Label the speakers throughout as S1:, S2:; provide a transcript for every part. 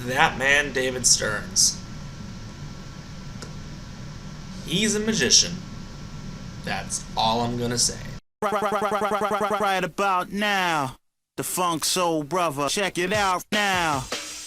S1: That man, David Stearns. He's a magician. That's all I'm gonna say.
S2: Right about now, the Funk Soul Brother. Check it out now,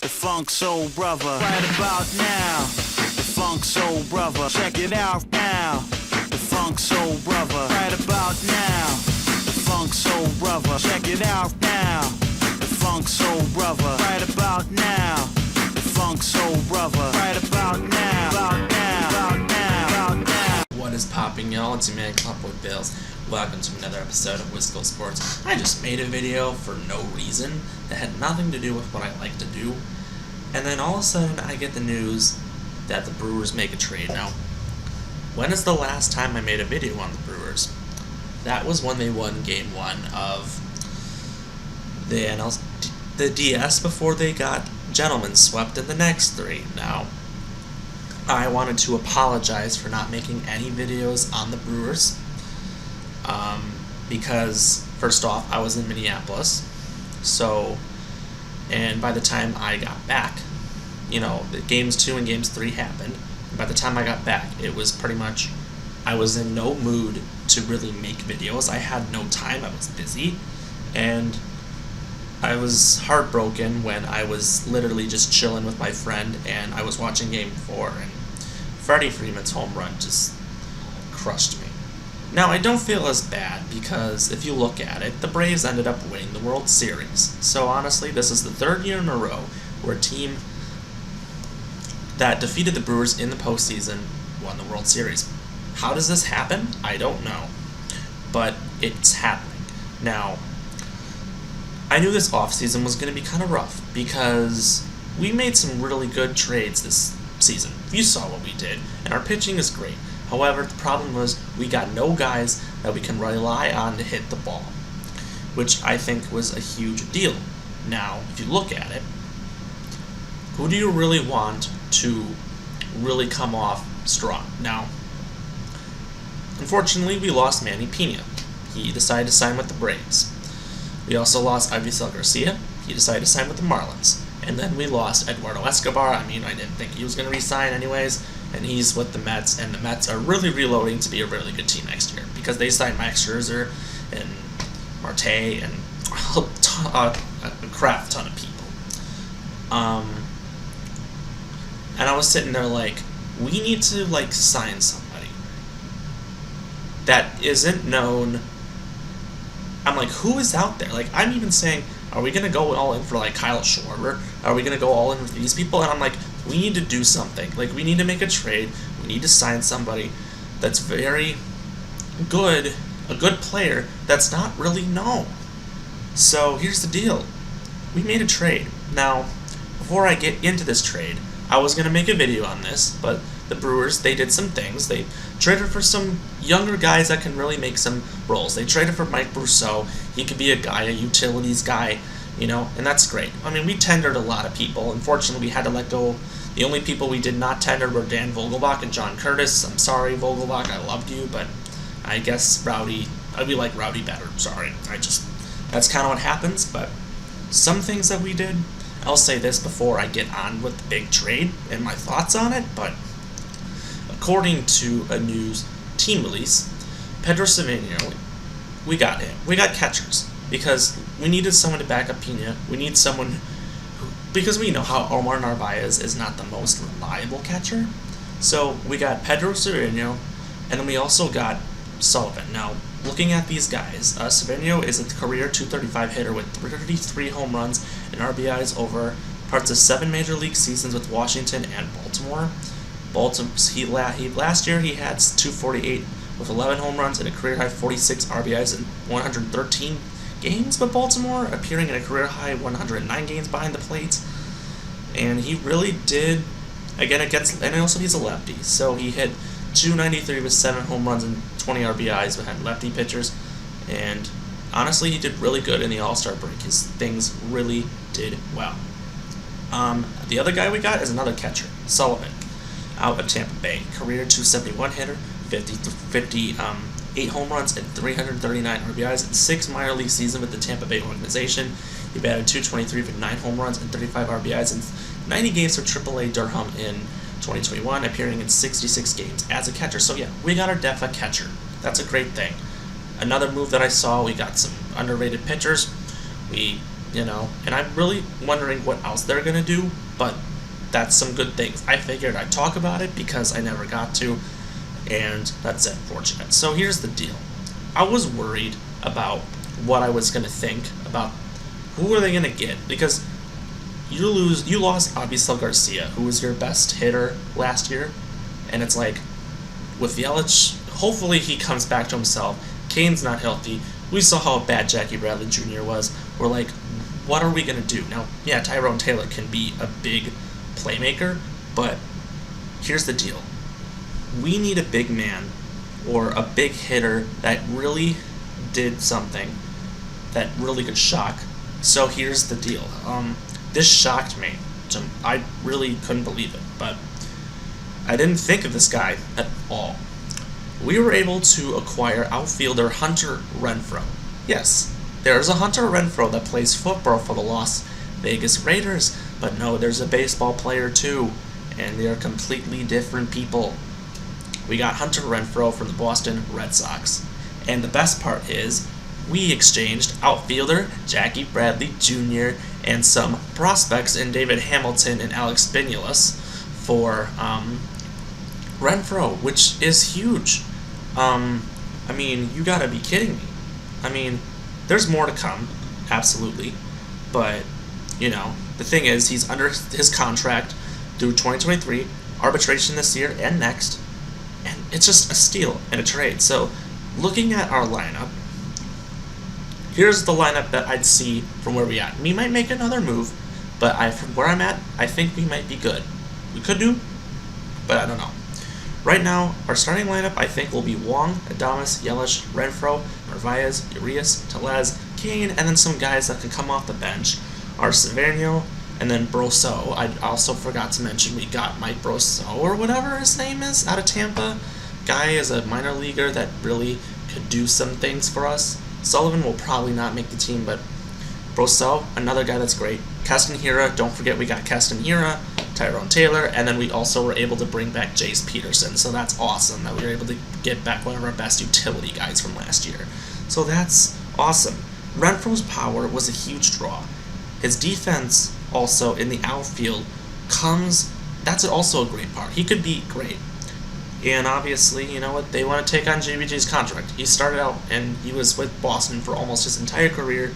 S2: the Funk Soul Brother. Right about now, the Funk Soul Brother. Check it out now, the Funk Soul Brother. Right about now, the Funk Soul Brother. Check it out now, the Funk Soul Brother. Right about now, the Funk Soul Brother. Right about now, about now, about now, about now.
S1: What is popping, y'all? It's your man Club with Bills. Welcome to another episode of Wisco Sports. I just made a video for no reason that had nothing to do with what I like to do, and then all of a sudden I get the news that the Brewers make a trade. Now, when is the last time I made a video on the Brewers? That was when they won Game 1 of the DS before they got gentlemen swept in the next three. Now, I wanted to apologize for not making any videos on the Brewers. Because first off, I was in Minneapolis, and by the time I got back, the games 2 and games 3 happened. And by the time I got back, it was pretty much, I was in no mood to really make videos. I had no time, I was busy, and I was heartbroken when I was literally just chilling with my friend and I was watching Game 4 and Freddie Freeman's home run just crushed me. Now, I don't feel as bad because if you look at it, the Braves ended up winning the World Series. So honestly, this is the third year in a row where a team that defeated the Brewers in the postseason won the World Series. How does this happen? I don't know. But it's happening. Now, I knew this offseason was going to be kind of rough because we made some really good trades this season. You saw what we did, and our pitching is great. However, the problem was we got no guys that we can rely on to hit the ball, which I think was a huge deal. Now, if you look at it, who do you really want to really come off strong? Now, unfortunately, we lost Manny Pena. He decided to sign with the Braves. We also lost Ivisel Garcia. He decided to sign with the Marlins. And then we lost Eduardo Escobar. I didn't think he was going to re-sign anyways. And he's with the Mets. And the Mets are really reloading to be a really good team next year. Because they signed Max Scherzer and Marte and a crap ton of people. And I was sitting there like, we need to sign somebody that isn't known. I'm like, who is out there? I'm even saying, are we going to go all in for Kyle Schwarber? Are we going to go all in with these people? And I'm like, we need to do something. We need to make a trade. We need to sign somebody that's very good, a good player that's not really known. So here's the deal. We made a trade. Now, before I get into this trade, I was going to make a video on this, but the Brewers, they did some things. They traded for some younger guys that can really make some roles. They traded for Mike Brousseau. He could be a guy, a utilities guy, and that's great. We tendered a lot of people. Unfortunately, we had to let go. The only people we did not tender were Dan Vogelbach and John Curtis. I'm sorry, Vogelbach, I loved you, but I guess we like Rowdy better. Sorry, that's kind of what happens, but some things that we did, I'll say this before I get on with the big trade and my thoughts on it, but according to a news team release, Pedro Cervinho, we got him. We got catchers because we needed someone to back up Pena. We need someone because we know how Omar Narvaez is not the most reliable catcher. So we got Pedro Cervinho, and then we also got Sullivan. Now, looking at these guys, Cervinho is a career .235 hitter with 33 home runs and RBIs over parts of 7 major league seasons with Washington and Baltimore. Last year he had .248 with 11 home runs and a career-high 46 RBIs in 113 games with Baltimore, appearing in a career-high 109 games behind the plate. And he really did, again, and also he's a lefty, so he hit .293 with 7 home runs and 20 RBIs behind lefty pitchers. And honestly, he did really good in the All-Star break. His things really did well. The other guy we got is another catcher, Sullivan, out of Tampa Bay. Career .271 hitter, 58 home runs and 339 RBIs in 6 minor league seasons with the Tampa Bay organization. He batted .223 with 9 home runs and 35 RBIs in 90 games for AAA Durham in 2021, appearing in 66 games as a catcher. So yeah, we got our depth at catcher. That's a great thing. Another move that I saw, we got some underrated pitchers. And I'm really wondering what else they're going to do, but that's some good things. I figured I'd talk about it because I never got to, and that's unfortunate. So here's the deal. I was worried about what I was going to think about who are they going to get, because you lost Avisel Garcia, who was your best hitter last year, and it's like, with Yelich, hopefully he comes back to himself. Kane's not healthy. We saw how bad Jackie Bradley Jr. was. We're like, what are we going to do? Now, yeah, Tyrone Taylor can be a big playmaker, but here's the deal. We need a big man or a big hitter that really did something that really could shock. So here's the deal. This shocked me. I really couldn't believe it, but I didn't think of this guy at all. We were able to acquire outfielder Hunter Renfroe. Yes, there's a Hunter Renfroe that plays football for the Las Vegas Raiders, but no, there's a baseball player too, and they're completely different people. We got Hunter Renfroe from the Boston Red Sox, and the best part is we exchanged outfielder Jackie Bradley Jr. and some prospects in David Hamilton and Alex Binulis for Renfroe, which is huge. You gotta be kidding me. There's more to come, absolutely, but, the thing is, he's under his contract through 2023, arbitration this year and next, and it's just a steal and a trade. So, looking at our lineup, here's the lineup that I'd see from where we're at. We might make another move, but from where I'm at, I think we might be good. We could do, but I don't know. Right now, our starting lineup, I think, will be Wong, Adames, Yelich, Renfroe, Narvaez, Urias, Tellez, Kane, and then some guys that can come off the bench are Severino, and then Brosseau. I also forgot to mention we got Mike Brosseau, or whatever his name is, out of Tampa. Guy is a minor leaguer that really could do some things for us. Sullivan will probably not make the team, but Brosseau, another guy that's great. Keston Hiura, don't forget we got Keston Hiura, Tyrone Taylor, and then we also were able to bring back Jace Peterson, so that's awesome that we were able to get back one of our best utility guys from last year. So that's awesome. Renfroe's power was a huge draw. His defense also in the outfield that's also a great part. He could be great. And obviously, they want to take on JBJ's contract. He started out and he was with Boston for almost his entire career,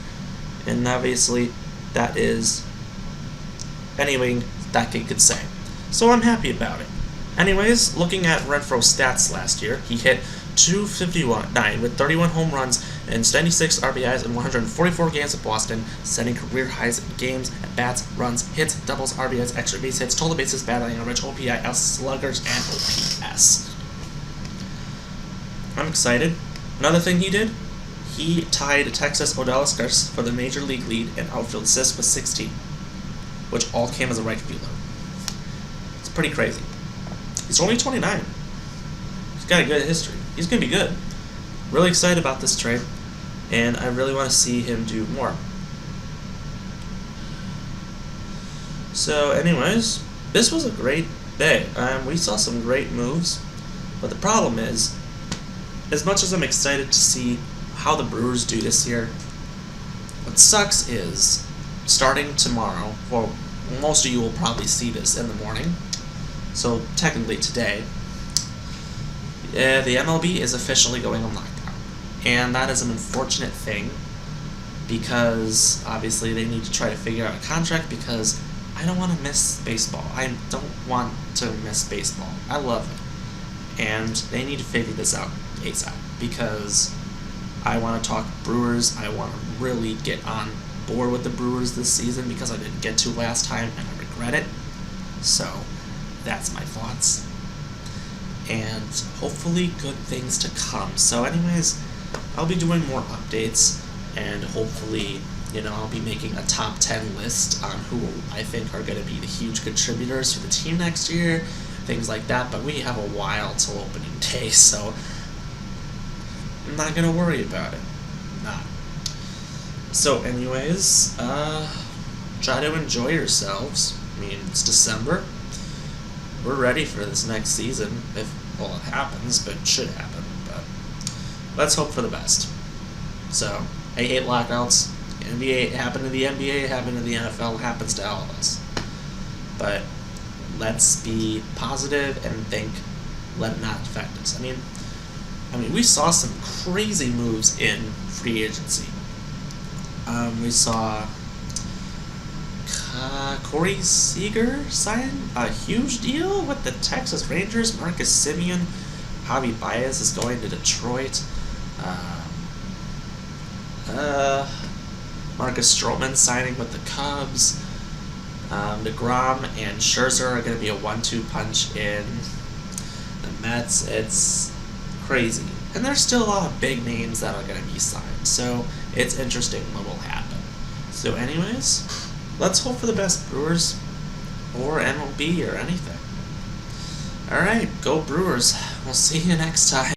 S1: and obviously that is anything that kid could say. So I'm happy about it. Anyways, looking at Renfroe's stats last year, he hit .259 with 31 home runs and 76 RBIs in 144 games at Boston, setting career highs in games, at bats, runs, hits, doubles, RBIs, extra base hits, total bases, batting average, OPI, sluggers, and OPS. I'm excited. Another thing he did, he tied Texas Odaliscars for the major league lead in outfield assists with 16, which all came as a right fielder. It's pretty crazy. He's only 29. He's got a good history. He's going to be good. Really excited about this trade, and I really want to see him do more. So anyways, this was a great day. We saw some great moves, but the problem is, as much as I'm excited to see how the Brewers do this year, what sucks is, starting tomorrow, well, most of you will probably see this in the morning, so technically today, the MLB is officially going on lockdown. And that is an unfortunate thing, because obviously they need to try to figure out a contract, because I don't want to miss baseball. I don't want to miss baseball. I love it. And they need to figure this out ASAP, because I want to talk Brewers. I want to really get on board with the Brewers this season, because I didn't get to last time and I regret it. So that's my thoughts. And hopefully good things to come. So anyways, I'll be doing more updates, and hopefully, I'll be making a top 10 list on who I think are going to be the huge contributors to the team next year, things like that, but we have a while till opening day, so I'm not going to worry about it. Not. So anyways, try to enjoy yourselves. I mean, it's December. We're ready for this next season, if, well, it happens, but it should happen. But let's hope for the best. So, I hate lockouts. NBA happened to the NBA, happened to the NFL, happens to all of us. But let's be positive and think, let it not affect us. I mean, we saw some crazy moves in free agency. We saw Corey Seager sign a huge deal with the Texas Rangers. Marcus Semien, Javi Baez is going to Detroit. Marcus Stroman signing with the Cubs. DeGrom and Scherzer are going to be a 1-2 punch in the Mets. It's crazy. And there's still a lot of big names that are going to be signed. So it's interesting what will happen. So anyways, let's hope for the best, Brewers. Or MLB or anything. Alright, go Brewers. We'll see you next time.